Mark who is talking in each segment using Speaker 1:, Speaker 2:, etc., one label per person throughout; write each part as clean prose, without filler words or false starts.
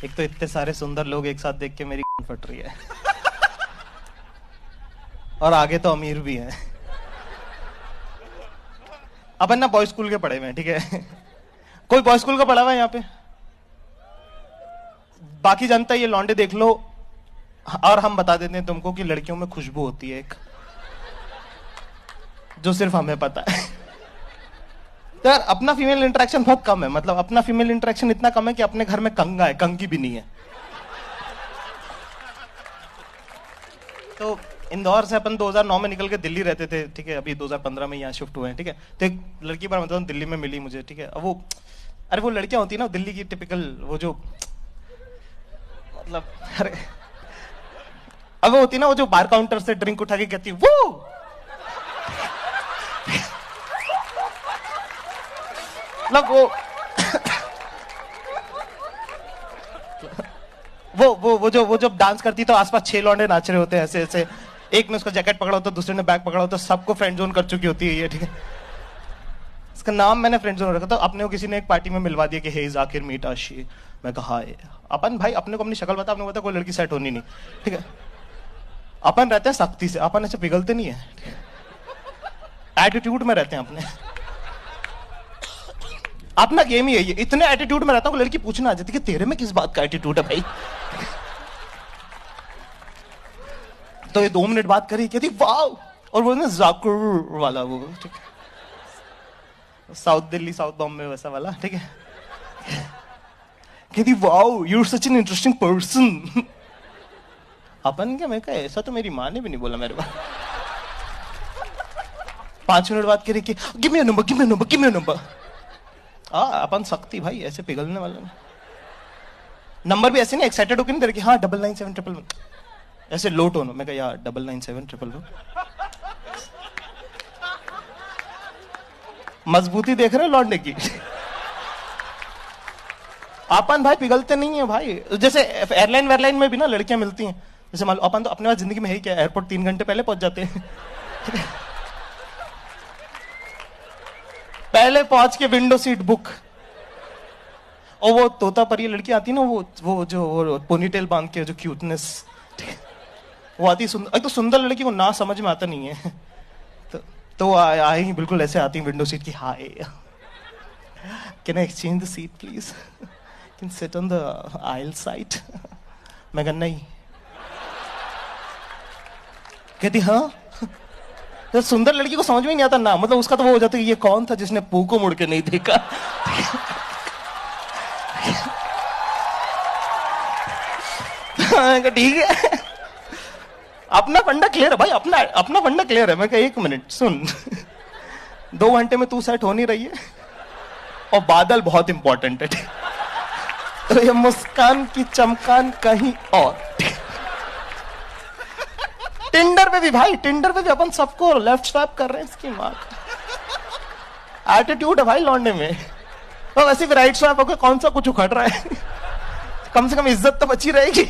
Speaker 1: एक तो इतने सारे सुंदर लोग एक साथ देख के मेरी फट रही है और आगे तो अमीर भी है। अपन ना बॉय स्कूल के पढ़े हुए हैं, ठीक है। कोई बॉय स्कूल का पढ़ा हुआ है यहाँ पे? बाकी जनता ये लौंडे देख लो, और हम बता देते हैं तुमको कि लड़कियों में खुशबू होती है एक, जो सिर्फ हमें पता है। तो यार अपना फीमेल इंटरेक्शन बहुत कम है, मतलब अपना फीमेल इंटरेक्शन इतना कम है कि अपने घर में कंगा है, कंगी भी नहीं है। तो इंदौर से अपन 2009 में निकल के दिल्ली रहते थे, ठीक है। अभी 2015 में यहाँ शिफ्ट हुए हैं, ठीक है। तो एक लड़की बार मतलब दिल्ली में मिली मुझे, ठीक है। अब वो, अरे वो लड़कियां होती है ना दिल्ली की टिपिकल, वो जो मतलब, अरे अब वो होती है ना, वो जो बार काउंटर से ड्रिंक उठा के कहती है वो मतलब वो जो डांस करती तो आसपास 6 लौंडे नाच रहे होते हैं ऐसे ऐसे, एक ने उसका जैकेट पकड़ा होता, दूसरे ने बैग पकड़ा होता, सबको फ्रेंड जोन कर चुकी होती है ये, ठीक है। इसका नाम मैंने फ्रेंड जोन रखा था। अपने को किसी ने एक पार्टी में मिलवा दिया कि हे जाकिर मीट आशी। मैं कहा अपन भाई अपने को अपनी शक्ल बता, अपने को पता कोई लड़की सेट होनी नहीं, ठीक है। अपन रहते हैं सख्ती से, अपन ऐसे पिघलते नहीं है, एटीट्यूड में रहते हैं अपने। अपना गेम ही है ये, इतने एटीट्यूड में रहता हूँ लड़की पूछना आ जाती कि तेरे में किस बात का एटीट्यूड है भाई। तो ये 2 मिनट बात करी, कहती वाह, और वो ना जाकिर वाला वो, ठीक है, साउथ दिल्ली साउथ बॉम्बे वैसा वाला, ठीक है। कहती wow you are such an interesting person. अपन क्या, मैं कहा ऐसा तो मेरी माँ ने भी नहीं बोला मेरे पास। 5 मिनट बात करी कि give me a number, give me a number, give me a number. अपन सख्ती भाई, ऐसे पिघलने वाला नहीं। नंबर भी ऐसे नहीं एक्साइटेड होकर नहीं दे रहे कि हाँ 99711, ऐसे लो टोन। मैं कहा यार 99711। मजबूती देख रहे लौटने की। अपन भाई पिघलते नहीं है भाई। जैसे एयरलाइन वेयरलाइन में भी ना लड़कियां मिलती हैं, जैसे मान लो अपन तो अपने पास जिंदगी में है ही क्या, एयरपोर्ट 3 घंटे पहले पहुंच जाते हैं। पहले पहुंच के विंडो सीट बुक, और वो तोता परी लड़की आती है ना, वो जो वो पोनीटेल बांध के, जो क्यूटनेस, वो आती सुंदर। एक तो सुंदर लड़की को ना समझ में आता नहीं है, तो आएगी बिल्कुल ऐसे आती विंडो सीट की, hi can I exchange the seat please, can sit on the aisle side. मैं कहा नहीं। कहती हाँ। तो सुंदर लड़की को समझ में नहीं आता ना, मतलब उसका तो वो हो जाता है ये कौन था जिसने पू को मुड़ के नहीं देखा। ठीक है, अपना फंडा क्लियर है भाई, अपना फंडा क्लियर है। मैं कहा 1 मिनट सुन, 2 घंटे में तू सेट हो नहीं रही है, और बादल बहुत इंपॉर्टेंट है, तो ये मुस्कान की चमकान कहीं और। टिंडर पे भी भाई, टिंडर पे भी अपन सबको लेफ्ट स्वैप कर रहे हैं, इसकी माँ का एटीट्यूड है भाई लौंडे में। तो वैसे भी राइट स्वैप होकर कौन सा कुछ उखड़ रहा है, कम से कम इज्जत तो बची रहेगी।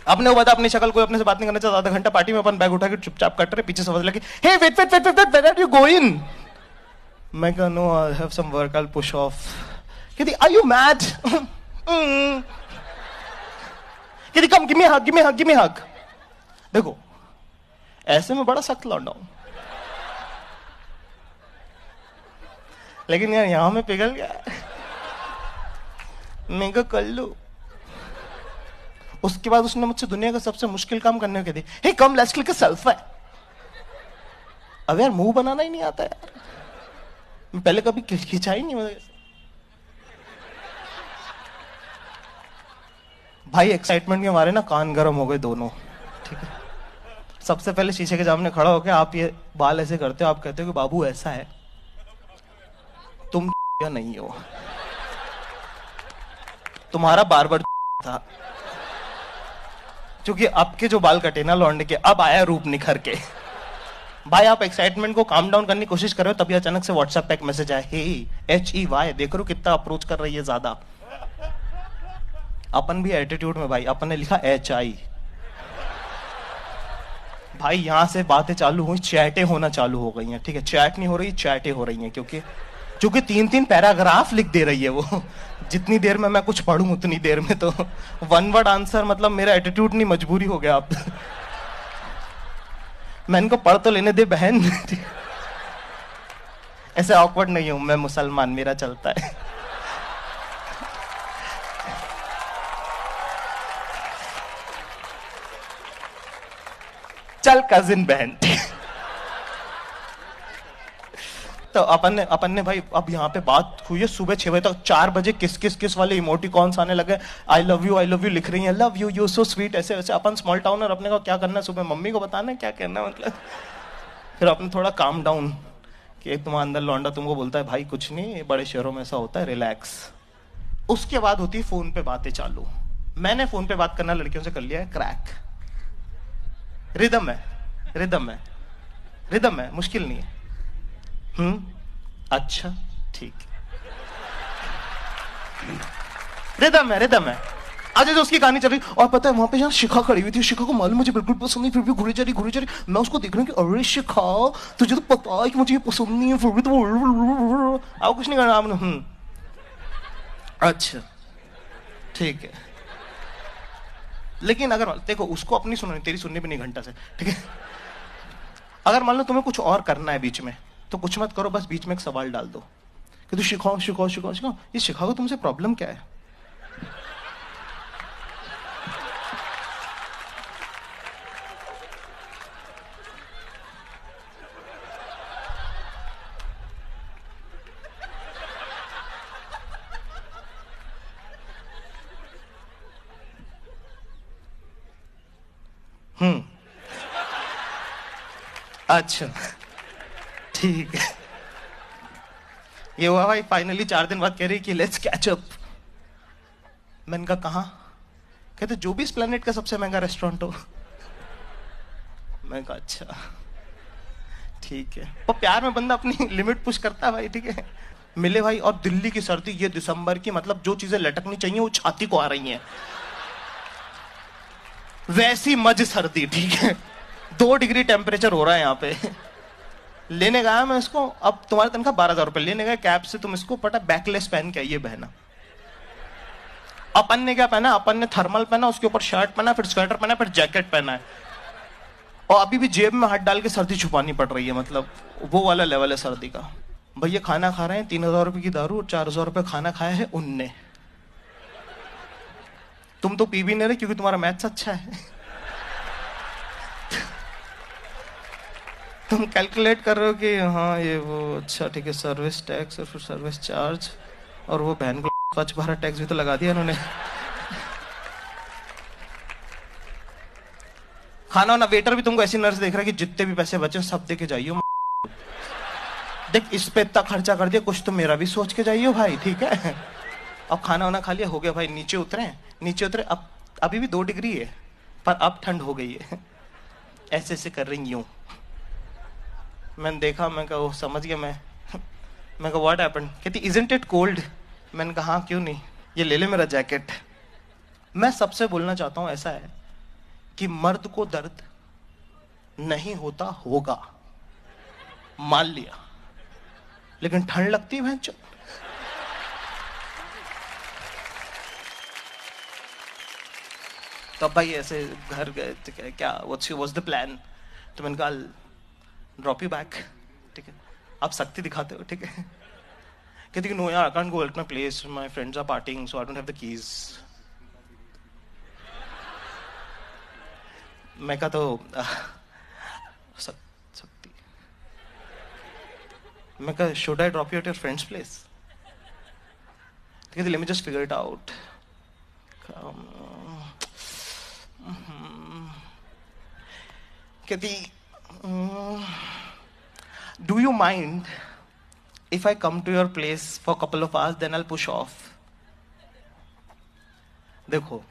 Speaker 1: अपने को पता अपनी शक्ल, कोई अपने से बात नहीं करना चाहता, आधा घंटा पार्टी में अपन बैग उठा के चुपचाप कट रहे, पीछे से आवाज लगी hey wait wait wait wait, where are you going? मैं कहा no I have some work, I will push off. कहती आर यू मैड? कहती come give me hug, give me hug, give me hug. देखो ऐसे में बड़ा सख्त लौंडा हूं, लेकिन यार यहां में पिघल गया। मैं कहा कर लो। उसके बाद उसने मुझसे दुनिया का सबसे मुश्किल काम करने को दिया, hey come let's click a selfie. अब यार मुंह बनाना ही नहीं आता यार, मैं पहले कभी खिंचा ही नहीं भाई। एक्साइटमेंट के मारे ना कान गर्म हो गए दोनों, ठीक है। सबसे पहले शीशे के सामने खड़ा होकर आप ये बाल ऐसे करते हो, आप कहते हो कि बाबू ऐसा है, तुम या नहीं हो, तुम्हारा बार्बर था, क्योंकि आपके जो बाल कटे ना लौंडे के, अब आया रूप निखर के। भाई आप एक्साइटमेंट को काम डाउन करने की कोशिश कर रहे हो, तभी अचानक से व्हाट्सएप पे एक मैसेज आया, हे HEY, देख रहे हो कितना अप्रोच कर रही है ज्यादा। अपन भी एटीट्यूड में भाई, अपन ने लिखा HI। भाई यहां से बातें चालू हुई, चैटें होना चालू हो गई हैं, ठीक है। चैट नहीं हो रही, चैटें हो रही हैं, क्योंकि जो कि 3-3 पैराग्राफ लिख दे रही है वो। जितनी देर में मैं कुछ पढ़ूं उतनी देर में तो वन वर्ड आंसर, मतलब मेरा एटीट्यूड नहीं, मजबूरी हो गया अब। मैं इनको पढ़ तो लेने दे बहन। ऐसे ऑकवर्ड नहीं हूं मैं, मुसलमान, मेरा चलता है। चल कजिन बहन। तो अपन ने भाई, अब यहाँ पे बात हुई है सुबह 6 बजे तक। 4 बजे किस वाले इमोटिकॉन्स आने लगे। आई लव यू लिख रही हैं, love you, you so sweet, ऐसे वैसे। अपन स्मॉल टाउनर, अपने को क्या करना है, सुबह मम्मी को बताना है क्या करना है, मतलब। फिर अपने थोड़ा काम डाउन कि एक तुम्हारा अंदर लौंडा तुमको बोलता है भाई कुछ नहीं, बड़े शहरों में ऐसा होता है, रिलैक्स। उसके बाद होती है फोन पे बातें चालू। मैंने फोन पे बात करना लड़कियों से कर लिया है क्रैक। रिदम है, रिदम है, रिदम है, मुश्किल नहीं है। अच्छा ठीक, रिदम है, रिदम है। आज तो उसकी कहानी चल रही, और पता है वहां पे जहाँ शिखा खड़ी हुई थी, शिखा को मालूम मुझे बिल्कुल पसंद नहीं, फिर भी घुरी जा रही। मैं उसको देख रहा हूँ कि अरे शिखा, तुझे तो पता है कि मुझे ये पसंद नहीं है, फिर भी तो आओ कुछ नहीं करना आपने। अच्छा ठीक है। लेकिन अगर देखो, उसको अपनी सुननी, तेरी सुननी भी नहीं घंटा से, ठीक है। अगर मान लो तुम्हें कुछ और करना है बीच में, तो कुछ मत करो, बस बीच में एक सवाल डाल दो कि तू शिखाओ शिखाओ शिखाओ शिखाओ, ये शिखाओ तुमसे प्रॉब्लम क्या है। अच्छा ठीक है। ये हुआ भाई, फाइनली 4 दिन बाद कह रही कि लेट्स कैच अप। मैंने कहा, कहते जो भी इस प्लेनेट का सबसे महंगा रेस्टोरेंट हो। मैंने कहा अच्छा ठीक है। और प्यार में बंदा अपनी लिमिट पुश करता है भाई, ठीक है। मिले भाई, और दिल्ली की सर्दी, ये दिसंबर की, मतलब जो चीजें लटकनी चाहिए वो छाती को आ रही हैं, वैसी मज सर्दी, ठीक है। 2 डिग्री टेम्परेचर हो रहा है यहाँ पे। लेने गया मैं इसको, अब तुम्हारी तनख्वाह 12,000 रुपए, लेने गए कैब से, तुम इसको पता बैकलेस पहन के आइए बहना। अपन ने क्या पहना, अपन ने थर्मल पहना, उसके ऊपर शर्ट पहना, फिर स्वेटर पहना, फिर जैकेट पहना है, और अभी भी जेब में हाथ डाल के सर्दी छुपानी पड़ रही है, मतलब वो वाला लेवल है सर्दी का। भैया खाना खा रहे हैं, 3,000 रुपए की दारू और 4,000 रुपए खाना खाया है उनने। तुम तो पी भी नहीं रहे क्योंकि तुम्हारा मैथ्स अच्छा है। तुम कैलकुलेट कर रहे हो कि हाँ ये वो, अच्छा ठीक है, सर्विस टैक्स और फिर सर्विस चार्ज, और वो बहन को स्वच्छ भारत टैक्स भी तो लगा दिया इन्होंने। खाना ना, वेटर भी तुमको ऐसी नर्स देख रहा है कि जितने भी पैसे बचे सब दे के जाइयो। देख इस पे इतना खर्चा कर दिया, कुछ तो मेरा भी सोच के जाइयो भाई, ठीक है। अब खाना वाना खा लिया, हो गया भाई, नीचे उतरे। अब अभी भी 2 डिग्री है, पर अब ठंड हो गई है। ऐसे ऐसे कर रही यूं। मैंने देखा, मैं कहा समझ गया मैं कहा व्हाट हैपेंड, कहती इजंट इट कोल्ड। मैंने कहा हाँ क्यों नहीं, ये ले ले मेरा जैकेट। मैं सबसे बोलना चाहता हूं ऐसा है कि मर्द को दर्द नहीं होता होगा, मान लिया, लेकिन ठंड लगती है भैंचो। तो भाई ऐसे घर गए तो क्या व्हाट्स द प्लान, तो मैंने कहा ड्रॉप यू बैक, ठीक है। आप सख्ती दिखाते हो, ठीक है। कहती नो यार, I can't go at my place, my friends are partying so I don't have the keys. मैं कहा तो सख्ती। मैं कहा should I drop you at your friend's place, कहती let me just figure it out. कहती do you mind if I come to your place for a couple of hours, then I'll push off? देखो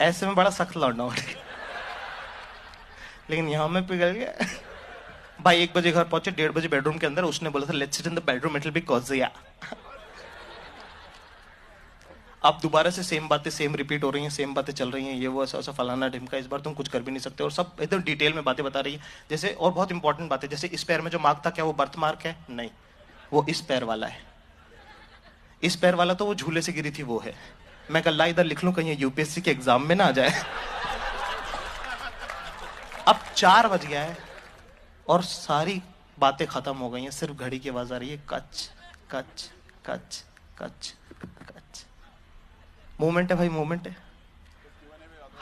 Speaker 1: ऐसे में बड़ा सख्त लौटना हो, लेकिन यहां में पिघल गया भाई। 1 बजे घर पहुंचे, 1:30 बजे बेडरूम के अंदर, उसने बोला था let's sit in the bedroom, it will be Kojiya. अब दोबारा से सेम बातें सेम रिपीट हो रही हैं, सेम बातें चल रही हैं, ये वो ऐसा ऐसा फलाना ढिमका, इस बार तुम कुछ कर भी नहीं सकते, और सब एकदम डिटेल में बातें बता रही है। जैसे और बहुत इंपॉर्टेंट बात है, जैसे इस पैर में जो मार्क था, क्या वो बर्थ मार्क है? नहीं, वो इस पैर वाला है। इस पैर वाला तो वो झूले से गिरी थी, वो है। मैं कल इधर लिख लूं, कहीं यूपीएससी के एग्जाम में ना आ जाए। अब 4 बज गया है और सारी बातें खत्म हो गई हैं, सिर्फ घड़ी की आवाज आ रही है, कच कच कच कच कच। मूवमेंट है भाई, मूवमेंट है।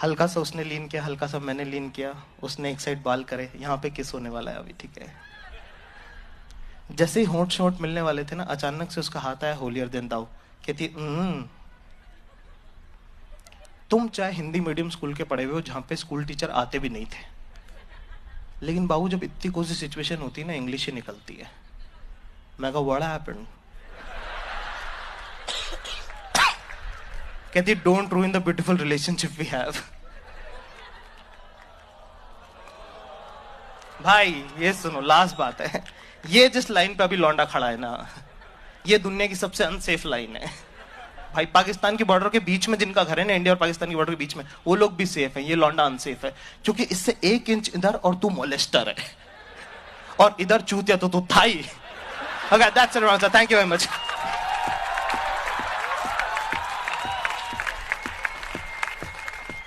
Speaker 1: हल्का सा उसने लीन किया, हल्का सा मैंने लीन किया, उसने एक साइड बाल करे, यहाँ पे किस होने वाला है अभी, ठीक है। जैसे ही होंठ शोंठ मिलने वाले थे ना, अचानक से उसका हाथ आया, होलियर देन दाऊ। कहती तुम चाहे हिंदी मीडियम स्कूल के पढ़े हुए हो, जहां पे स्कूल टीचर आते भी नहीं थे, लेकिन बाबू जब इतनी कोई सी सिचुएशन होती है ना, इंग्लिश ही निकलती है। मैं कहा व्हाट हैपेंड? कहती don't ruin the beautiful relationship we have. भाई ये सुनो, लास्ट बात है, ये जिस लाइन पे अभी लौंडा खड़ा है ना, ये दुनिया की सबसे अनसेफ लाइन है भाई। पाकिस्तान की बॉर्डर के बीच में जिनका घर है ना, इंडिया और पाकिस्तान की बॉर्डर के बीच में, वो लोग भी सेफ है, ये लौंडा अनसेफ है, क्योंकि इससे 1 इंच इधर और तू मोलेस्टर है, और इधर चूतिया तो तू थाई। Okay, that's it, thank you very much.